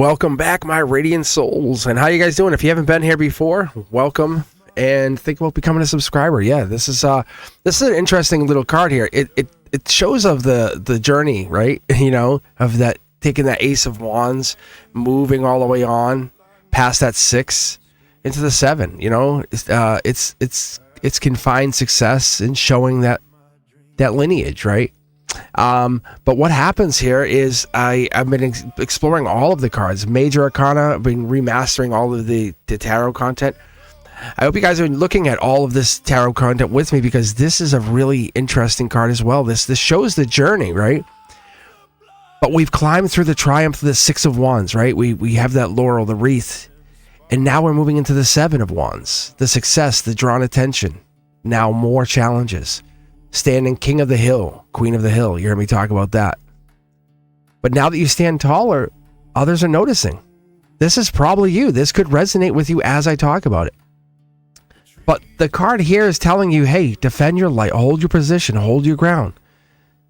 Welcome back, my radiant souls. And how you guys doing? If you haven't been here before, welcome and think about becoming a subscriber. Yeah, this is an interesting little card here. It shows of the journey, right? You know, of that taking that Ace of Wands, moving all the way on past that 6 into the 7. You know, it's confined success in showing that lineage, right? But what happens here is I've been exploring all of the cards, Major Arcana. I've been remastering all of the tarot content. I hope you guys are looking at all of this tarot content with me, because this is a really interesting card as well. This shows the journey, right? But we've climbed through the triumph of the 6 of Wands, right? We have that laurel, the wreath, and now we're moving into the 7 of Wands, the success, the drawn attention. Now more challenges. Standing king of the hill, queen of the hill. You heard me talk about that. But now that you stand taller, others are noticing. This is probably you. This could resonate with you as I talk about it. But the card here is telling you, hey, defend your light, hold your position, hold your ground.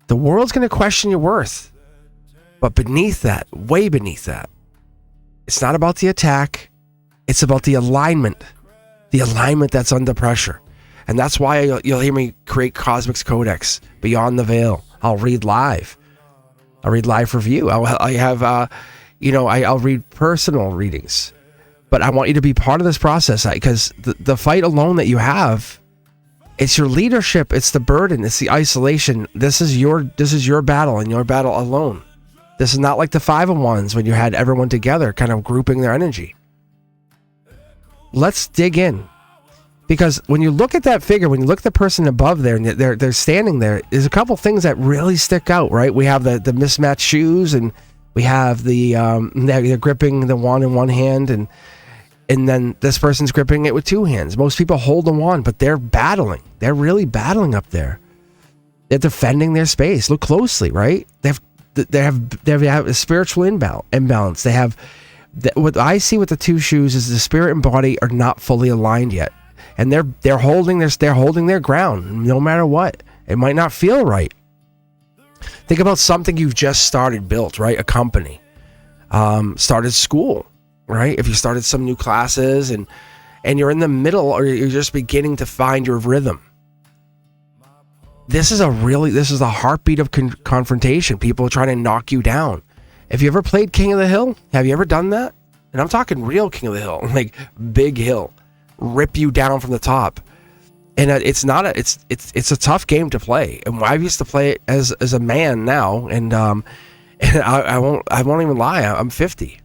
The world's going to question your worth. But beneath that, way beneath that, it's not about the attack. It's about the alignment that's under pressure. And that's why you'll hear me create Cosmic's Codex, Beyond the Veil. I'll read live. I'll read live for view. I'll read personal readings. But I want you to be part of this process, because the fight alone that you have, it's your leadership, it's the burden, it's the isolation. This is your battle, and your battle alone. This is not like the 5 of Wands when you had everyone together, kind of grouping their energy. Let's dig in. Because when you look at that figure, when you look at the person above there, and they're standing there, there's a couple things that really stick out, right? We have the mismatched shoes, and we have they're gripping the wand in one hand, and then this person's gripping it with 2 hands. Most people hold the wand, but they're battling. They're really battling up there. They're defending their space. Look closely, right? They have a spiritual imbalance. They have what I see with the 2 shoes is the spirit and body are not fully aligned yet. And they're holding their ground no matter what. It might not feel right. Think about something you've just built, right? A company, started school, right? If you started some new classes and you're in the middle, or you're just beginning to find your rhythm. This is a heartbeat of confrontation. People are trying to knock you down. Have you ever played King of the Hill? Have you ever done that? And I'm talking real King of the Hill, like big hill. Rip you down from the top, and it's a tough game to play. And I used to play it as a man now, and I won't even lie. I'm 50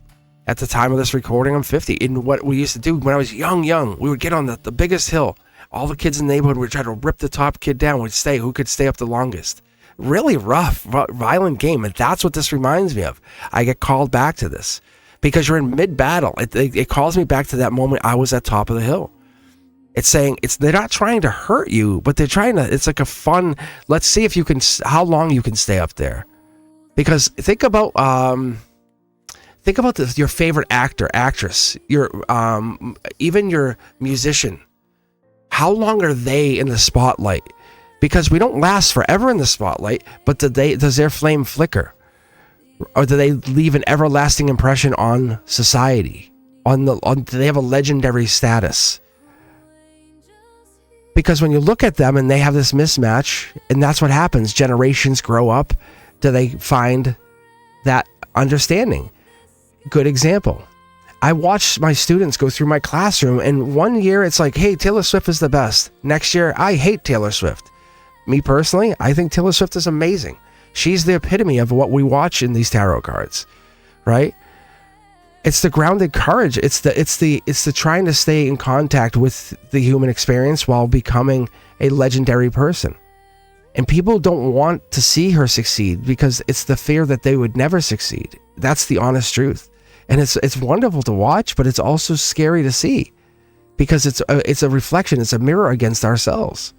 at the time of this recording. I'm 50. And what we used to do when I was young, we would get on the biggest hill. All the kids in the neighborhood would try to rip the top kid down. We'd stay. Who could stay up the longest? Really rough, violent game, and that's what this reminds me of. I get called back to this. Because you're in mid-battle. It calls me back to that moment I was at top of the hill. It's saying, they're not trying to hurt you, but they're trying to, it's like a fun, let's see if you can, how long you can stay up there. Because think about your favorite actor, actress, even your musician. How long are they in the spotlight? Because we don't last forever in the spotlight, but does their flame flicker? Or do they leave an everlasting impression on society? Do they have a legendary status? Because when you look at them and they have this mismatch, and that's what happens, generations grow up, do they find that understanding? Good example. I watched my students go through my classroom, and one year it's like, hey, Taylor Swift is the best. Next year, I hate Taylor Swift. Me personally, I think Taylor Swift is amazing. She's the epitome of what we watch in these tarot cards, right? It's the grounded courage. It's the trying to stay in contact with the human experience while becoming a legendary person. And people don't want to see her succeed because it's the fear that they would never succeed. That's the honest truth. And it's wonderful to watch, but it's also scary to see because it's a reflection. It's a mirror against ourselves.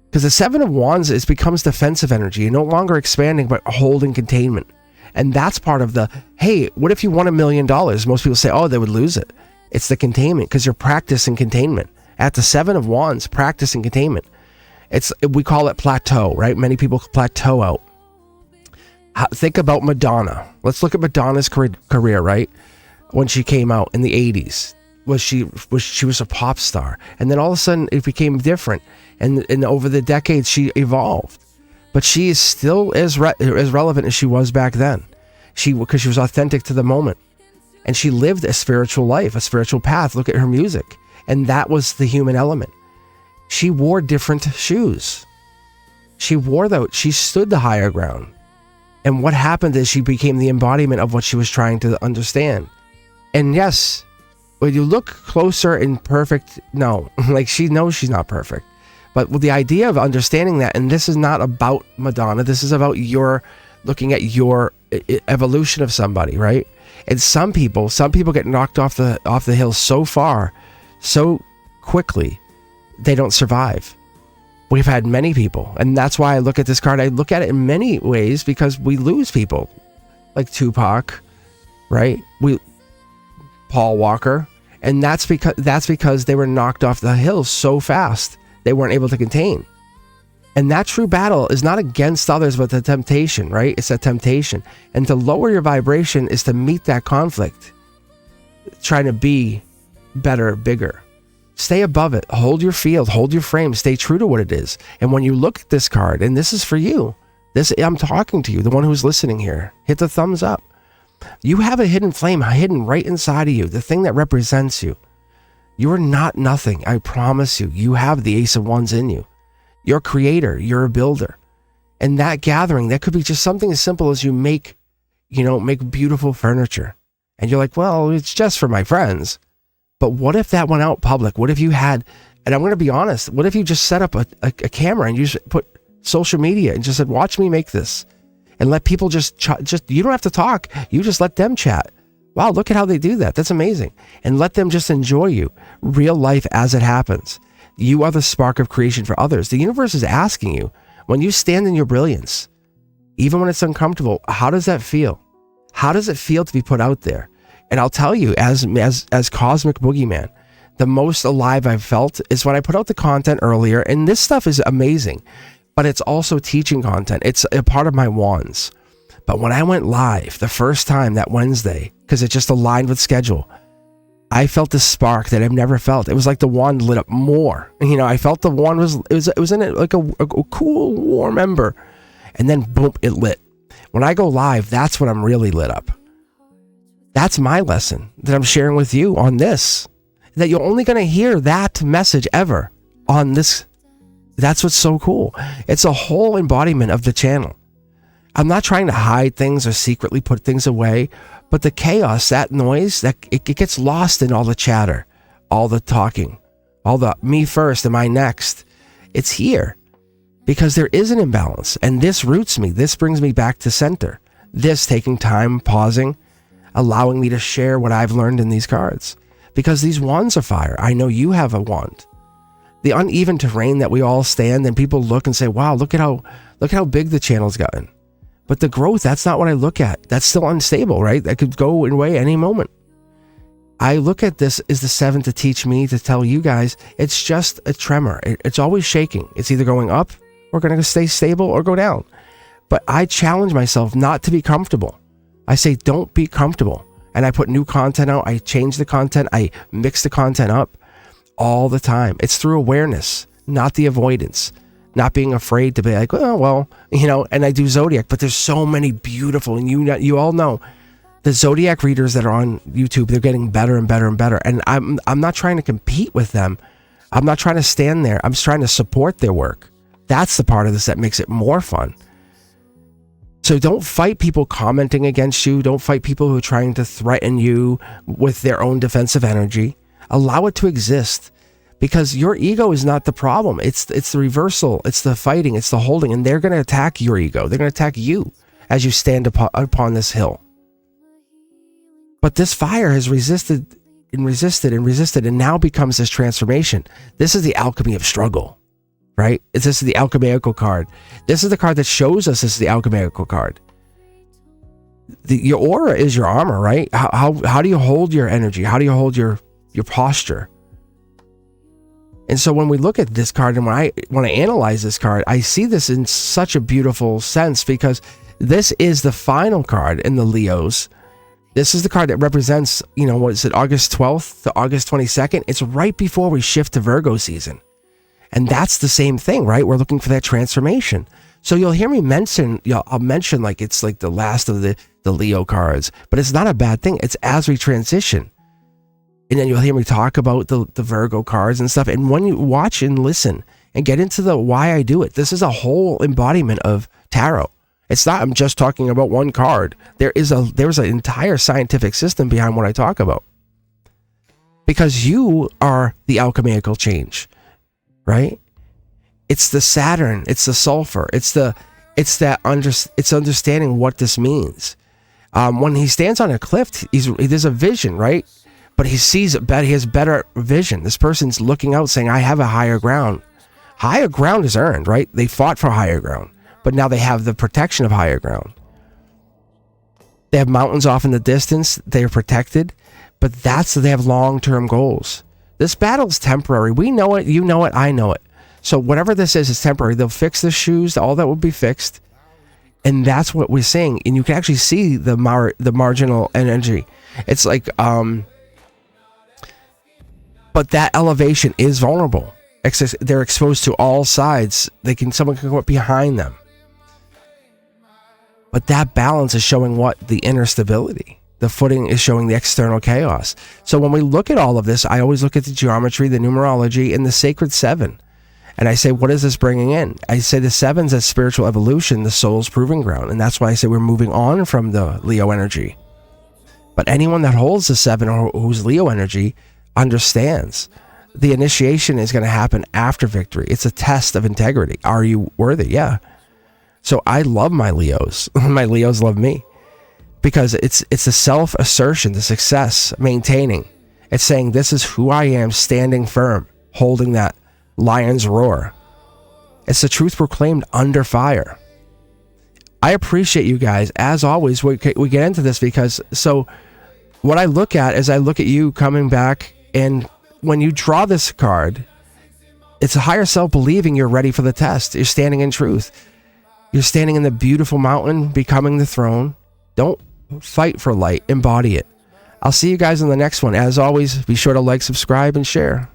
Because the 7 of Wands becomes defensive energy. You're no longer expanding, but holding containment. And that's part of the, hey, what if you won $1 million? Most people say, oh, they would lose it. It's the containment because you're practicing containment. At the 7 of Wands, practicing containment. We call it plateau, right? Many people plateau out. Think about Madonna. Let's look at Madonna's career, right? When she came out in the 80s, she was a pop star, and then all of a sudden it became different, and over the decades she evolved, but she is still as relevant as she was back then. Because she was authentic to the moment, and she lived a spiritual life, a spiritual path. Look at her music, and that was the human element. She wore different shoes. She stood the higher ground. And what happened is she became the embodiment of what she was trying to understand. And yes, when you look closer and perfect, no, like she knows she's not perfect. But with the idea of understanding that, and this is not about Madonna, this is about your looking at your evolution of somebody, right? And some people get knocked off the hill so far, so quickly, they don't survive. We've had many people, and that's why I look at this card. I look at it in many ways because we lose people, like Tupac, right? Paul Walker, and that's because they were knocked off the hill so fast they weren't able to contain. And that true battle is not against others, but the temptation, right? It's a temptation, and to lower your vibration is to meet that conflict, trying to be better, bigger. Stay above it. Hold your field. Hold your frame. Stay true to what it is. And when you look at this card, and this is for you, I'm talking to you, the one who's listening here, hit the thumbs up. You have a hidden flame hidden right inside of you, the thing that represents you. You are not nothing. I promise you. You have the Ace of Wands in you. You're a creator. You're a builder. And that gathering, that could be just something as simple as you make beautiful furniture. And you're like, well, it's just for my friends. But what if that went out public? What if you had, and I'm going to be honest, what if you just set up a camera and you just put social media and just said, watch me make this, and let people just, you don't have to talk. You just let them chat. Wow, look at how they do that. That's amazing. And let them just enjoy you. Real life as it happens. You are the spark of creation for others. The universe is asking you, when you stand in your brilliance, even when it's uncomfortable, how does that feel? How does it feel to be put out there? And I'll tell you, as Cosmic Boogeyman, the most alive I've felt is when I put out the content earlier, and this stuff is amazing, but it's also teaching content. It's a part of my wands. But when I went live the first time that Wednesday, because it just aligned with schedule, I felt this spark that I've never felt. It was like the wand lit up more. I felt the wand was in it like a cool, warm ember. And then boom, it lit. When I go live, that's when I'm really lit up. That's my lesson that I'm sharing with you on this. That you're only going to hear that message ever on this. That's what's so cool. It's a whole embodiment of the channel. I'm not trying to hide things or secretly put things away, but the chaos, that noise, that it gets lost in all the chatter, all the talking, all the me first, am I next? It's here because there is an imbalance, and this roots me. This brings me back to center. This taking time, pausing, allowing me to share what I've learned in these cards, because these wands are fire. I know you have a wand. The uneven terrain that we all stand and people look and say, wow, look at how big the channel's gotten. But the growth, that's not what I look at. That's still unstable, right? That could go away any moment. I look at this as the 7 to teach me, to tell you guys, it's just a tremor. It's always shaking. It's either going up or going to stay stable or go down. But I challenge myself not to be comfortable. I say, don't be comfortable. And I put new content out. I change the content. I mix the content up all the time. It's through awareness, not the avoidance. Not being afraid to be like, oh, well, and I do Zodiac, but there's so many beautiful, and you all know the Zodiac readers that are on YouTube, they're getting better and better and better. And I'm not trying to compete with them. I'm not trying to stand there. I'm just trying to support their work. That's the part of this that makes it more fun. So don't fight people commenting against you. Don't fight people who are trying to threaten you with their own defensive energy. Allow it to exist. Because your ego is not the problem. It's the reversal. It's the fighting. It's the holding. And they're going to attack your ego. They're going to attack you as you stand upon this hill. But this fire has resisted and resisted and resisted, and now becomes this transformation. This is the alchemy of struggle, right? This is the alchemical card. This is the card that shows us this is the alchemical card. Your aura is your armor, right? How do you hold your energy? How do you hold your posture? And so when we look at this card, and when I analyze this card, I see this in such a beautiful sense, because This is the final card in the Leos. This is the card that represents, what is it, August 12th to August 22nd? It's right before we shift to Virgo season. And that's the same thing, right? We're looking for that transformation. So you'll hear me mention, I'll mention like it's like the last of the Leo cards, but it's not a bad thing. It's as we transition. And then you'll hear me talk about the Virgo cards and stuff. And when you watch and listen and get into the why I do it, this is a whole embodiment of tarot. It's not I'm just talking about one card. There's an entire scientific system behind what I talk about. Because you are the alchemical change, right? It's the Saturn, it's the sulfur, it's understanding what this means. When he stands on a cliff, there's a vision, right? But he sees it better. He has better vision. This person's looking out, saying, "I have a higher ground." Higher ground is earned, right? They fought for higher ground. But now they have the protection of higher ground. They have mountains off in the distance. They're protected. But they have long-term goals. This battle's temporary. We know it. You know it. I know it. So whatever this is temporary. They'll fix the shoes. All that will be fixed. And that's what we're seeing. And you can actually see the marginal energy. It's like, but that elevation is vulnerable. They're exposed to all sides. Someone can go up behind them. But that balance is showing what? The inner stability. The footing is showing the external chaos. So when we look at all of this, I always look at the geometry, the numerology, and the sacred seven. And I say, what is this bringing in? I say the seven's a spiritual evolution, the soul's proving ground. And that's why I say we're moving on from the Leo energy. But anyone that holds the seven or who's Leo energy understands the initiation is going to happen after victory. It's a test of integrity. Are you worthy? Yeah. So I love my Leos. My Leos love me because it's a self-assertion, the success, maintaining. It's saying this is who I am, standing firm, holding that lion's roar. It's the truth proclaimed under fire. I appreciate you guys. As always, we get into this because what I look at is I look at you coming back, and when you draw this card, it's a higher self believing you're ready for the test. You're standing in truth. You're standing in the beautiful mountain, becoming the throne. Don't fight for light. Embody it. I'll see you guys in the next one. As always, be sure to like, subscribe, and share.